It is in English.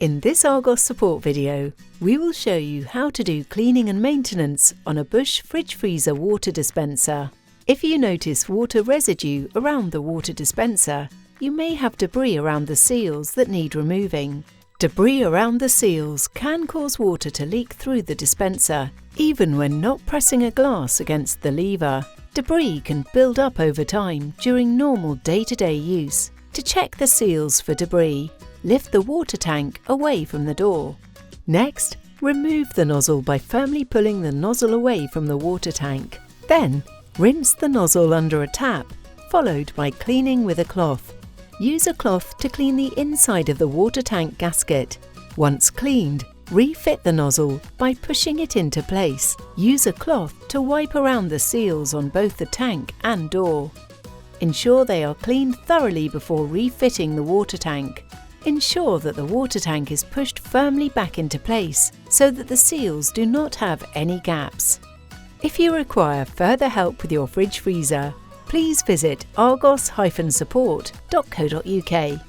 In this Argos Support video, we will show you how to do cleaning and maintenance on a Bosch fridge freezer water dispenser. If you notice water residue around the water dispenser, you may have debris around the seals that need removing. Debris around the seals can cause water to leak through the dispenser, even when not pressing a glass against the lever. Debris can build up over time during normal day-to-day use. To check the seals for debris, lift the water tank away from the door. Next, remove the nozzle by firmly pulling the nozzle away from the water tank. Then, rinse the nozzle under a tap, followed by cleaning with a cloth. Use a cloth to clean the inside of the water tank gasket. Once cleaned, refit the nozzle by pushing it into place. Use a cloth to wipe around the seals on both the tank and door. Ensure they are cleaned thoroughly before refitting the water tank. Ensure that the water tank is pushed firmly back into place so that the seals do not have any gaps. If you require further help with your fridge freezer, please visit argos-support.co.uk.